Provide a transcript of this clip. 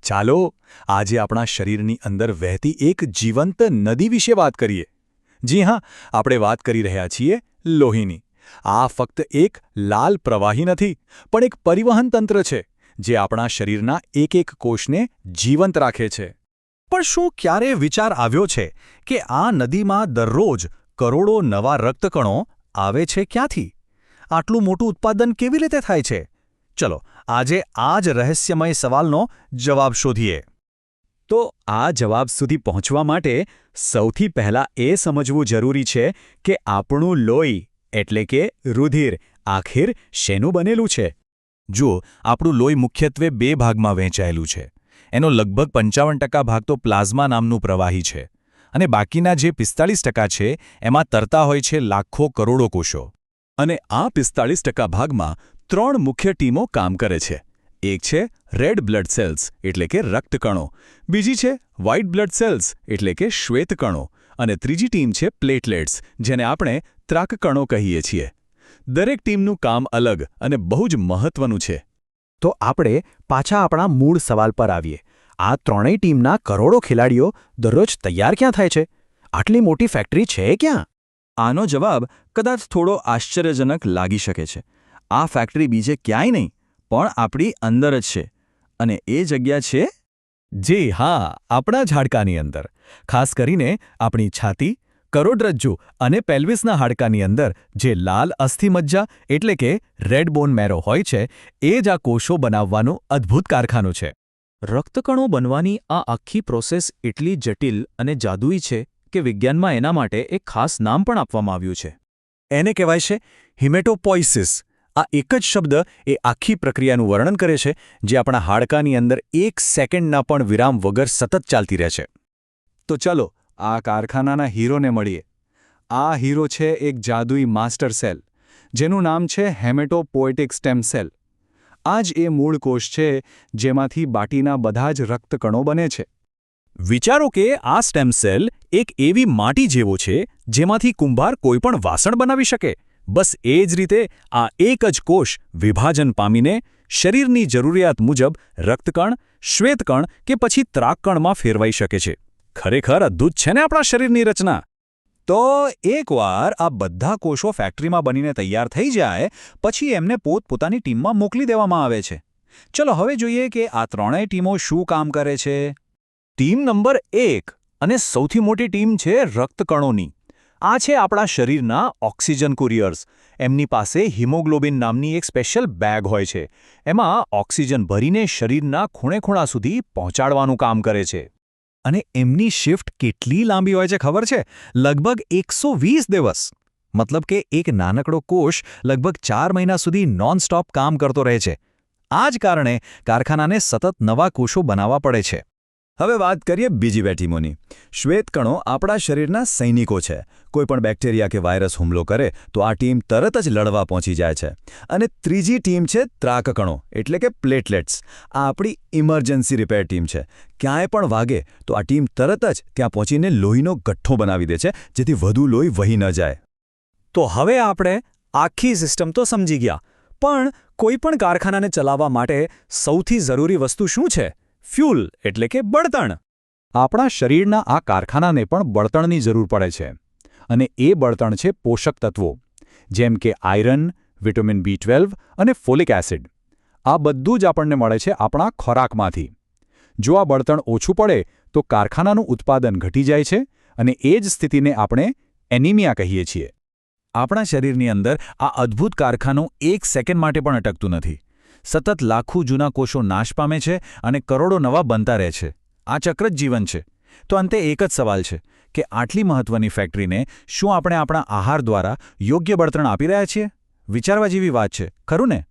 ચાલો આજે આપણા શરીરની અંદર વહેતી એક જીવંત નદી વિશે વાત કરીએ. જી હા, આપણે વાત કરી રહ્યા છીએ લોહીની. આ ફક્ત એક લાલ પ્રવાહી નથી, પણ એક પરિવહન તંત્ર છે જે આપણા શરીરના એક એક કોષને જીવંત રાખે છે. પણ શું ક્યારે વિચાર આવ્યો છે કે આ નદીમાં દરરોજ કરોડો નવા રક્તકણો આવે છે ક્યાંથી? આટલું મોટું ઉત્પાદન કેવી રીતે થાય છે? ચલો આજે આ જ રહસ્યમય સવાલનો જવાબ શોધીએ. તો આ જવાબ સુધી પહોંચવા માટે સૌથી પહેલાં એ સમજવું જરૂરી છે કે આપણું લોહી એટલે કે રુધિર આખિર શેનું બનેલું છે. જુઓ, આપણું લોહી મુખ્યત્વે બે ભાગમાં વહેંચાયેલું છે. એનો લગભગ 55% ભાગ તો પ્લાઝમા નામનું પ્રવાહી છે અને બાકીના જે 45% છે એમાં તરતા હોય છે લાખો કરોડો કોષો. અને આ 45% ભાગમાં 3 મુખ્ય ટીમો કામ કરે છે. એક છે રેડ બ્લડ સેલ્સ એટલે કે રક્તકણો, બીજી છે વ્હાઇટ બ્લડ સેલ્સ એટલે કે શ્વેતકણો અને ત્રીજી ટીમ છે પ્લેટલેટ્સ જેને આપણે ત્રાકકણો કહીએ છીએ. દરેક ટીમનું કામ અલગ અને બહુ જ મહત્વનું છે. તો આપણે પાછા આપણા મૂળ સવાલ પર આવીએ. આ ત્રણેય ટીમના કરોડો ખેલાડીઓ દરરોજ તૈયાર ક્યાં થાય છે? આટલી મોટી ફેક્ટરી છે ક્યાં? આનો જવાબ કદાચ થોડો આશ્ચર્યજનક લાગી શકે છે. આ ફેક્ટરી બીજે ક્યાંય નહીં પણ આપણી અંદર જ છે. અને એ જગ્યા છે જી હા, આપણા જ હાડકાની અંદર. ખાસ કરીને આપણી છાતી, કરોડરજ્જુ અને પેલ્વિસના હાડકાની અંદર જે લાલ અસ્થિમજ્જા એટલે કે રેડ બોન મેરો હોય છે એ જ આ કોષો બનાવવાનું અદ્ભુત કારખાનું છે. રક્તકણો બનવાની આ આખી પ્રોસેસ એટલી જટિલ અને જાદુઈ છે કે વિજ્ઞાનમાં એના માટે એક ખાસ નામ પણ આપવામાં આવ્યું છે. એને કહેવાય છે હિમેટોપોઇસિસ. આ એક જ શબ્દ એ આખી પ્રક્રિયાનું વર્ણન કરે છે જે આપણા હાડકાની અંદર 1 સેકન્ડના પણ વિરામ વગર સતત ચાલતી રહે છે. તો ચલો આ કારખાનાના હીરોને મળીએ. આ હીરો છે એક જાદુઈ માસ્ટર સેલ જેનું નામ છે હેમેટોપોએટિક સ્ટેમ સેલ. આ જ એ મૂળ કોષ છે જેમાંથી બાકીના બધા જ રક્તકણો બને છે. વિચારો કે આ સ્ટેમ સેલ એક એવી માટી જેવો છે જેમાંથી કુંભાર કોઈપણ વાસણ બનાવી શકે. બસ એ જ રીતે આ એક જ કોષ વિભાજન પામીને શરીરની જરૂરિયાત મુજબ રક્તકણ, શ્વેતકણ કે પછી ત્રાકકણમાં ફેરવાઈ શકે છે. ખરેખર અદ્ભુત છે ને આપણા શરીરની રચના. તો એકવાર આ બધા કોષો ફેક્ટરીમાં બનીને તૈયાર થઈ જાય પછી એમને પોતપોતાની ટીમમાં મોકલી દેવામાં આવે છે. ચલો હવે જોઈએ કે આ ત્રણેય ટીમો શું કામ કરે છે. ટીમ નંબર 1 અને સૌથી મોટી ટીમ છે રક્તકણોની. આ છે આપણા શરીરના ઓક્સિજન કુરિયર્સ. એમની પાસે હિમોગ્લોબિન નામની એક સ્પેશિયલ બેગ હોય છે. એમાં ઓક્સિજન ભરીને શરીરના ખૂણે-ખૂણા સુધી પહોંચાડવાનું કામ કરે છે. અને એમની શિફ્ટ કેટલી લાંબી હોય છે ખબર છે? લગભગ 120 દિવસ. મતલબ કે એક નાનકડો કોષ લગભગ 4 મહિના સુધી નોનસ્ટોપ કામ કરતો રહે છે. આ જ કારણે કારખાનાને સતત નવા કોષો બનાવવા પડે છે. હવે વાત કરીએ બીજી બે ટીમોની. શ્વેતકણો આપણા શરીરના સૈનિકો છે. કોઈપણ બેક્ટેરિયા કે વાયરસ હુમલો કરે તો આ ટીમ તરત જ લડવા પહોંચી જાય છે. અને ત્રીજી ટીમ છે ત્રાકકણો એટલે કે પ્લેટલેટ્સ. આ આપણી ઇમરજન્સી રિપેર ટીમ છે. ક્યાંય પણ વાગે તો આ ટીમ તરત જ ત્યાં પહોંચીને લોહીનો ગઠ્ઠો બનાવી દે છે જેથી વધુ લોહી વહી ન જાય. તો હવે આપણે આખી સિસ્ટમ તો સમજી ગયા, પણ કોઈપણ કારખાનાને ચલાવવા માટે સૌથી જરૂરી વસ્તુ શું છે? ફ્યુલ એટલે કે બળતણ. આપણા શરીરના આ કારખાનાને પણ બળતણની જરૂર પડે છે. અને એ બળતણ છે પોષક તત્વો જેમ કે આયરન, વિટામિન B12 અને ફોલિક એસિડ. આ બધું જ આપણને મળે છે આપણા ખોરાકમાંથી. જો આ બળતણ ઓછું પડે તો કારખાનાનું ઉત્પાદન ઘટી જાય છે અને એ જ સ્થિતિને આપણે એનિમિયા કહીએ છીએ. આપણા શરીરની અંદર આ અદ્ભુત કારખાનું 1 સેકન્ડ માટે પણ અટકતું નથી. સતત લાખો જૂના કોષો નાશ પામે છે અને કરોડો નવા બનતા રહે છે. આ ચક્ર જ જીવન છે. તો અંતે એક જ સવાલ છે કે આટલી મહત્વની ફેક્ટરીને શું આપણે આપણા આહાર દ્વારા યોગ્ય બળતણ આપી રહ્યા છીએ? વિચારવા જેવી વાત છે, ખરું ને?